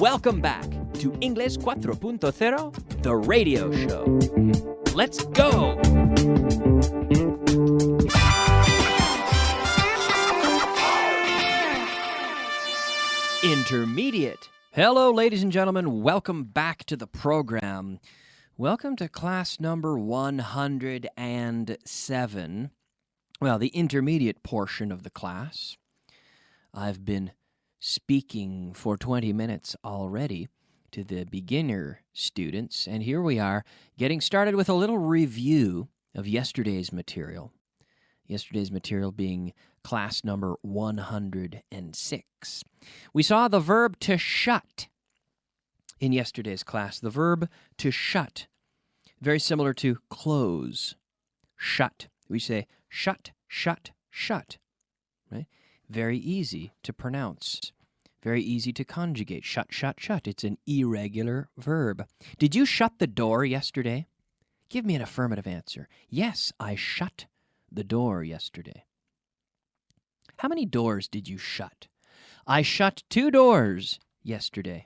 Welcome back to English 4.0, the radio show. Let's go! Intermediate. Hello, ladies and gentlemen. Welcome back to the program. Welcome to class number 107. Well, the intermediate portion of the class. I've been speaking for 20 minutes already to the beginner students, and here we are getting started with a little review of yesterday's material. Yesterday's material being class number 106. We saw the verb to shut in yesterday's class. The verb to shut, very similar to close, shut. We say shut, shut, shut, right? Very easy to pronounce, very easy to conjugate. Shut, shut, shut. It's an irregular verb. Did you shut the door yesterday? Give me an affirmative answer. Yes, I shut the door yesterday. How many doors did you shut? I shut 2 doors yesterday.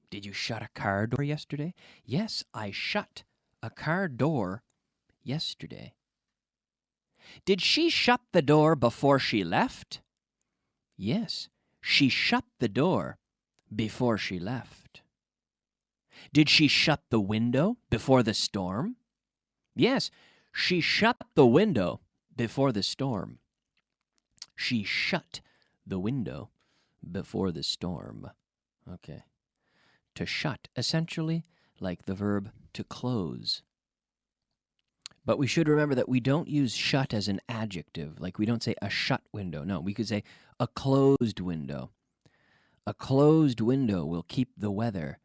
Did you shut a car door yesterday? Yes, I shut a car door yesterday. Did she shut the door before she left? Yes, she shut the door before she left. Did she shut the window before the storm? Yes, she shut the window before the storm. She shut the window before the storm. Okay. To shut, essentially like the verb to close. But we should remember that we don't use shut as an adjective. Like we don't say a shut window. No, we could say a closed window. A closed window will keep the weather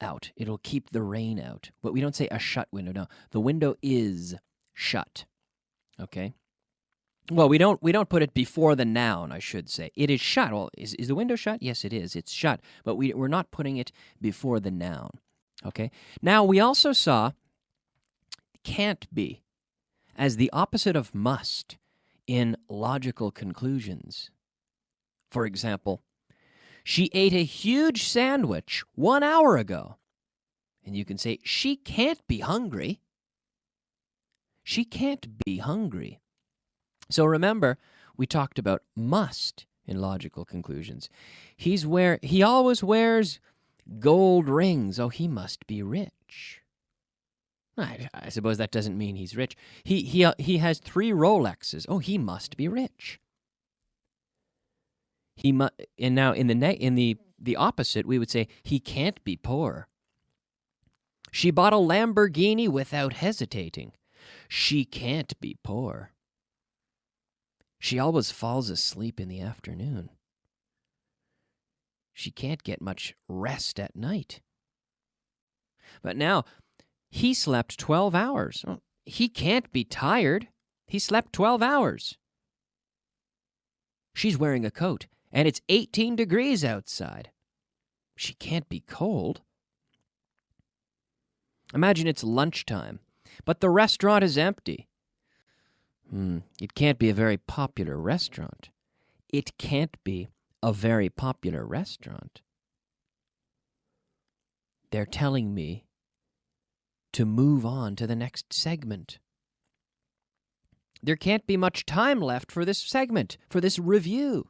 out. It'll keep the rain out. But we don't say a shut window. No, the window is shut. Okay? Well, we don't put it before the noun, I should say. It is shut. Well, is the window shut? Yes, it is. It's shut. But we're not putting it before the noun. Okay? Now, we also saw can't be as the opposite of must in logical conclusions. For example, she ate a huge sandwich 1 hour ago. And you can say, she can't be hungry. She can't be hungry. So remember, we talked about must in logical conclusions. He always wears gold rings. Oh, he must be rich. I suppose that doesn't mean he's rich. He has 3 Rolexes. Oh, he must be rich. And now in the opposite, we would say he can't be poor. She bought a Lamborghini without hesitating. She can't be poor. She always falls asleep in the afternoon. She can't get much rest at night. But now, he slept 12 hours. Oh, he can't be tired. He slept 12 hours. She's wearing a coat, and it's 18 degrees outside. She can't be cold. Imagine it's lunchtime, but the restaurant is empty. It can't be a very popular restaurant. It can't be a very popular restaurant. They're telling me to move on to the next segment. There can't be much time left for this segment, for this review.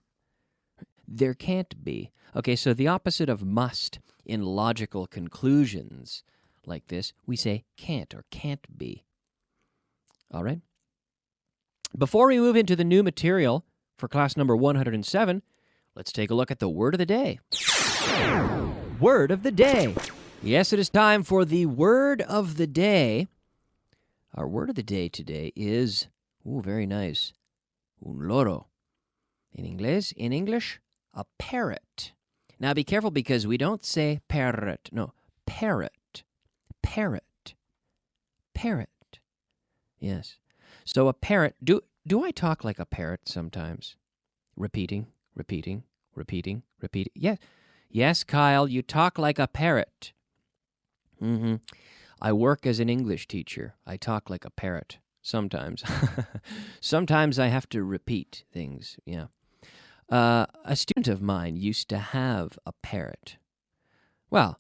There can't be. Okay, so the opposite of must in logical conclusions like this, we say can't or can't be. All right? Before we move into the new material for class number 107, let's take a look at the word of the day. Word of the day. Yes, it is time for the word of the day. Our word of the day today is, very nice, un loro. In English, a parrot. Now be careful because we don't say parrot. No, parrot. Parrot. Parrot. Yes. So a parrot, do I talk like a parrot sometimes? Repeating. Yes. Yes, Kyle, you talk like a parrot. I work as an English teacher. I talk like a parrot sometimes. Sometimes I have to repeat things, yeah. A student of mine used to have a parrot. Well,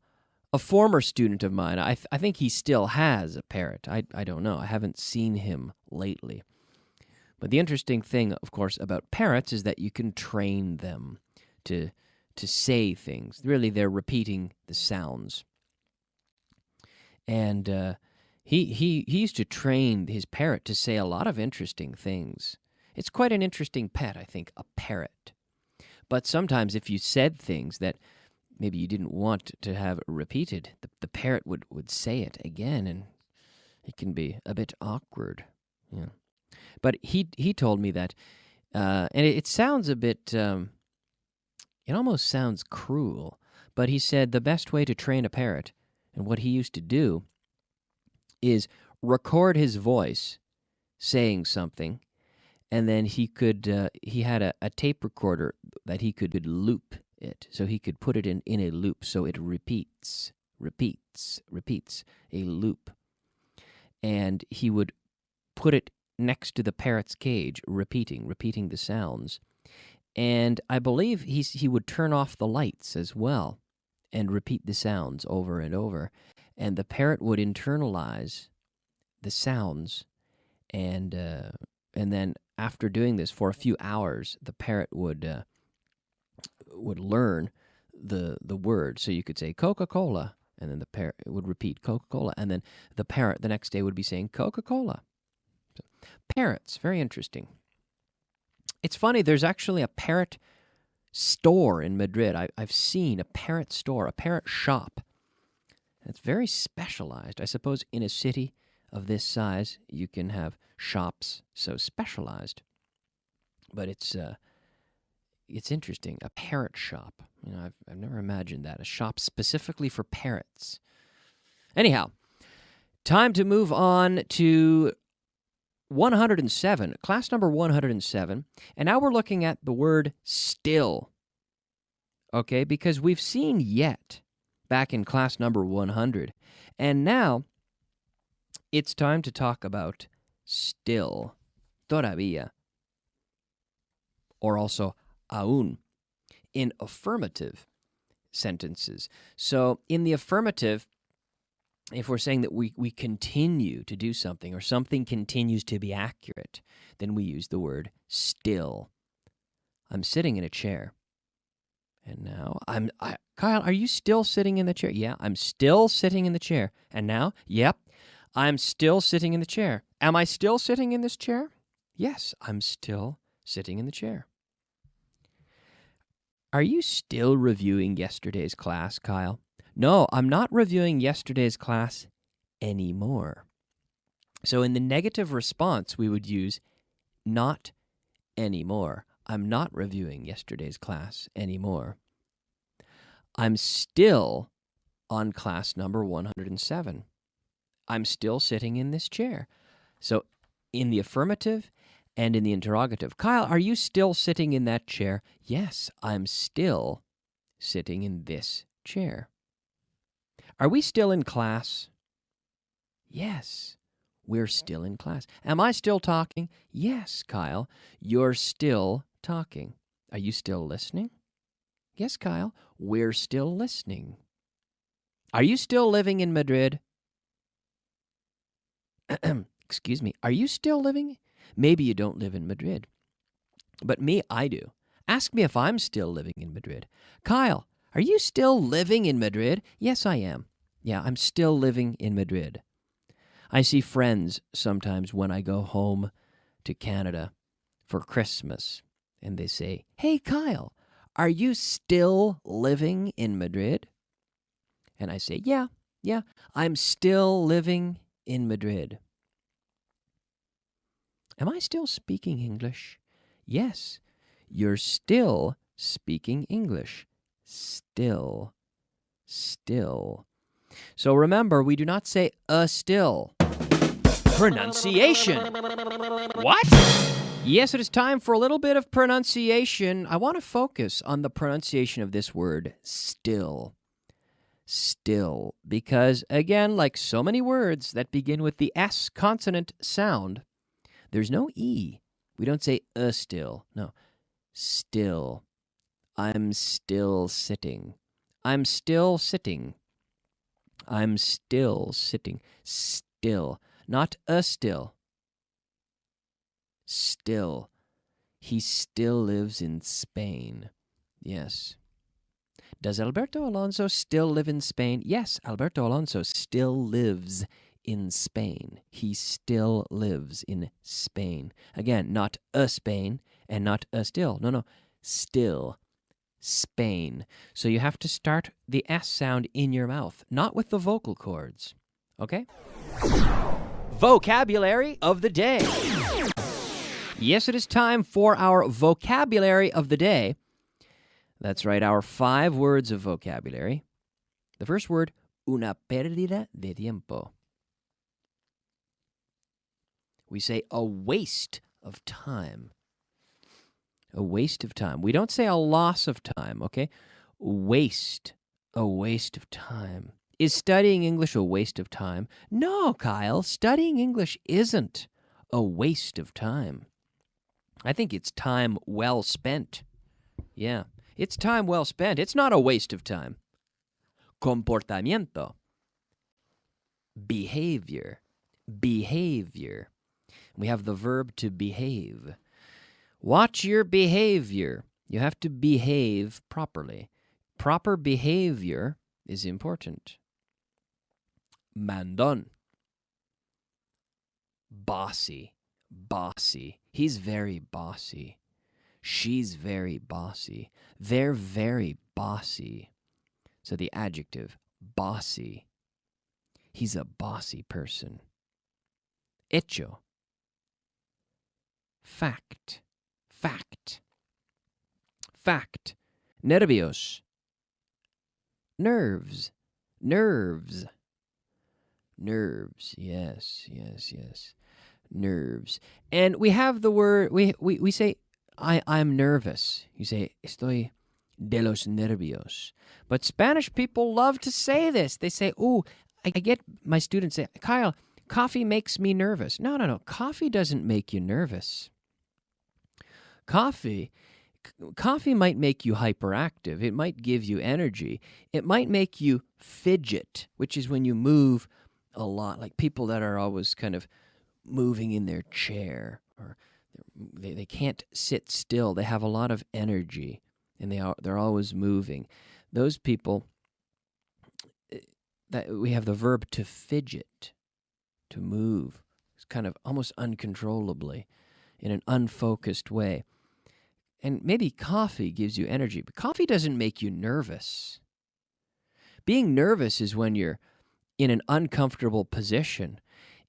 a former student of mine, I think he still has a parrot. I don't know. I haven't seen him lately. But the interesting thing, of course, about parrots is that you can train them to say things. Really, they're repeating the sounds. And he used to train his parrot to say a lot of interesting things. It's quite an interesting pet, I think, a parrot. But sometimes if you said things that maybe you didn't want to have repeated, the parrot would say it again, and it can be a bit awkward. Yeah. But he told me that, and it sounds a bit, it almost sounds cruel, but he said the best way to train a parrot, and what he used to do, is record his voice saying something, and then he had a tape recorder that he could loop it, so he could put it in a loop, so it repeats, a loop. And he would put it next to the parrot's cage, repeating the sounds. And I believe he would turn off the lights as well and repeat the sounds over and over. And the parrot would internalize the sounds, and then after doing this for a few hours, the parrot would learn the word. So you could say Coca-Cola, and then the parrot would repeat Coca-Cola, and then the parrot the next day would be saying Coca-Cola. So, parrots, very interesting. It's funny, there's actually a parrot store in Madrid. I've seen a parrot store, a parrot shop. It's very specialized. I suppose in a city of this size, you can have shops so specialized. But it's interesting, a parrot shop. You know, I've never imagined that, a shop specifically for parrots. Anyhow, time to move on to 107, class number 107, and now we're looking at the word still. Okay, because we've seen yet back in class number 100, and now it's time to talk about still, todavía, or also aún, in affirmative sentences. So in the affirmative, if we're saying that we continue to do something or something continues to be accurate, then we use the word still. I'm sitting in a chair. And now Kyle, are you still sitting in the chair? Yeah, I'm still sitting in the chair. And now? Yep, I'm still sitting in the chair. Am I still sitting in this chair? Yes, I'm still sitting in the chair. Are you still reviewing yesterday's class, Kyle? No, I'm not reviewing yesterday's class anymore. So in the negative response, we would use not anymore. I'm not reviewing yesterday's class anymore. I'm still on class number 107. I'm still sitting in this chair. So in the affirmative and in the interrogative, Kyle, are you still sitting in that chair? Yes, I'm still sitting in this chair. Are we still in class? Yes, we're still in class. Am I still talking? Yes, Kyle, you're still talking. Are you still listening? Yes, Kyle, we're still listening. Are you still living in Madrid? Excuse me, are you still living? Maybe you don't live in Madrid. But me, I do. Ask me if I'm still living in Madrid. Kyle, are you still living in Madrid? Yes, I am. Yeah, I'm still living in Madrid. I see friends sometimes when I go home to Canada for Christmas, and they say, "Hey, Kyle, are you still living in Madrid?" And I say, yeah, I'm still living in Madrid. Am I still speaking English? Yes, you're still speaking English. Still. So remember, we do not say still. Pronunciation. What? Yes, it is time for a little bit of pronunciation. I want to focus on the pronunciation of this word, still. Still, because again, like so many words that begin with the S consonant sound, there's no E. We don't say still. No. still. I'm still sitting. I'm still sitting. I'm still sitting. Still. Not a still. Still. He still lives in Spain. Yes. Does Alberto Alonso still live in Spain? Yes, Alberto Alonso still lives in Spain. He still lives in Spain. Again, not a Spain and not a still. No. Still. Spain. So you have to start the S sound in your mouth, not with the vocal cords. Okay? Vocabulary of the day. Yes, it is time for our vocabulary of the day. That's right, our 5 words of vocabulary. The first word, una pérdida de tiempo. We say a waste of time. A waste of time. We don't say a loss of time, okay? Waste. A waste of time. Is studying English a waste of time? No, Kyle, studying English isn't a waste of time. I think it's time well spent. Yeah, it's time well spent. It's not a waste of time. Comportamiento. Behavior. Behavior. We have the verb to behave. Watch your behavior. You have to behave properly. Proper behavior is important. Mandon. Bossy. Bossy. He's very bossy. She's very bossy. They're very bossy. So the adjective, bossy. He's a bossy person. Hecho. Fact. Fact. Fact. Nervios. Nerves. Nerves. Nerves. Yes. Nerves. And we have the word, we say, I'm nervous. You say, estoy de los nervios. But Spanish people love to say this. They say, I get my students say, Kyle, coffee makes me nervous. No. Coffee doesn't make you nervous. Coffee might make you hyperactive. It might give you energy. It might make you fidget, which is when you move a lot, like people that are always kind of moving in their chair, or they can't sit still. They have a lot of energy, and they're always moving. Those people, that we have the verb to fidget, to move, it's kind of almost uncontrollably, in an unfocused way. And maybe coffee gives you energy, but coffee doesn't make you nervous. Being nervous is when you're in an uncomfortable position.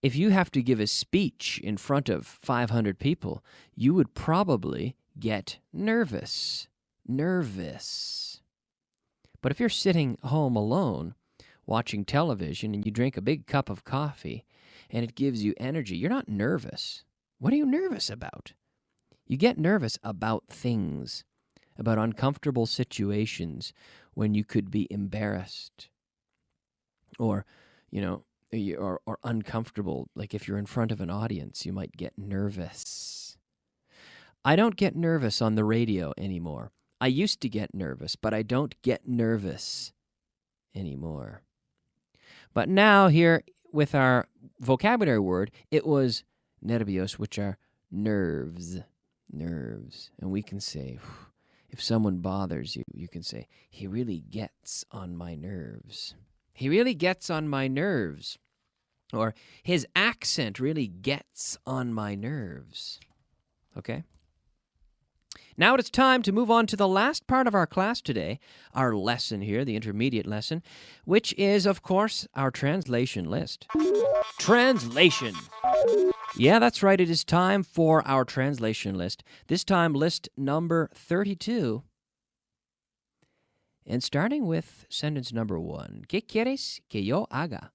If you have to give a speech in front of 500 people, you would probably get nervous. Nervous. But if you're sitting home alone, watching television, and you drink a big cup of coffee, and it gives you energy, you're not nervous. What are you nervous about? You get nervous about things, about uncomfortable situations when you could be embarrassed or, or uncomfortable. Like if you're in front of an audience, you might get nervous. I don't get nervous on the radio anymore. I used to get nervous, but I don't get nervous anymore. But now here with our vocabulary word, it was nervios, which are nerves. Nerves. And we can say, if someone bothers you, you can say, he really gets on my nerves. He really gets on my nerves. Or his accent really gets on my nerves. Okay? Now it's time to move on to the last part of our class today, our lesson here, the intermediate lesson, which is, of course, our translation list. Translation. Yeah, that's right. It is time for our translation list. This time, list number 32. And starting with sentence number 1. ¿Qué quieres que yo haga?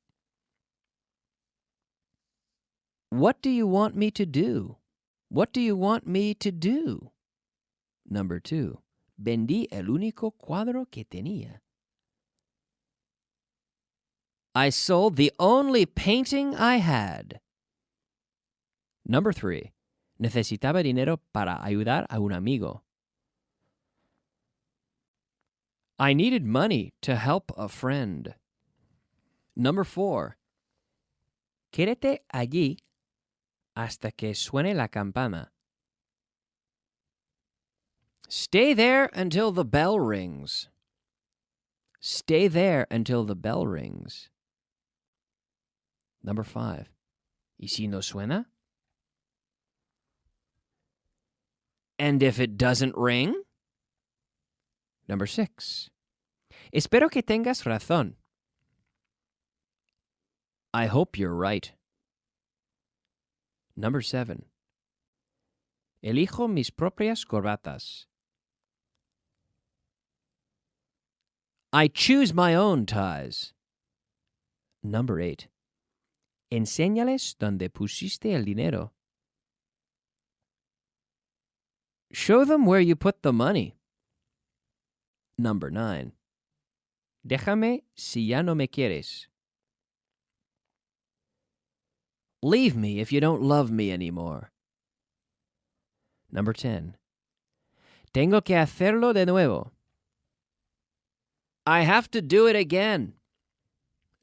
What do you want me to do? What do you want me to do? Number 2. Vendí el único cuadro que tenía. I sold the only painting I had. Number 3. Necesitaba dinero para ayudar a un amigo. I needed money to help a friend. Number 4. Quédate allí hasta que suene la campana. Stay there until the bell rings. Stay there until the bell rings. Number 5. ¿Y si no suena? And if it doesn't ring? Number 6. Espero que tengas razón. I hope you're right. Number 7. Elijo mis propias corbatas. I choose my own ties. Number 8. Enséñales donde pusiste el dinero. Show them where you put the money. Number 9. Déjame si ya no me quieres. Leave me if you don't love me anymore. Number 10. Tengo que hacerlo de nuevo. I have to do it again.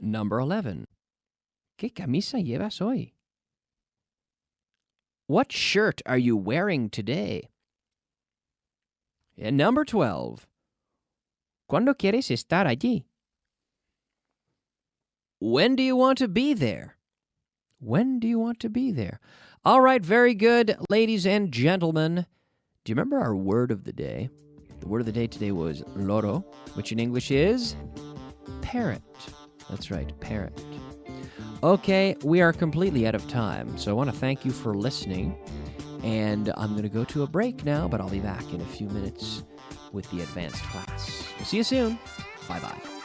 Number 11. ¿Qué camisa llevas hoy? What shirt are you wearing today? And number 12. ¿Cuándo quieres estar allí? When do you want to be there? When do you want to be there? All right, very good, ladies and gentlemen. Do you remember our word of the day? The word of the day today was loro, which in English is parrot. That's right, parrot. Okay, we are completely out of time, so I want to thank you for listening. And I'm going to go to a break now, but I'll be back in a few minutes with the advanced class. We'll see you soon. Bye-bye.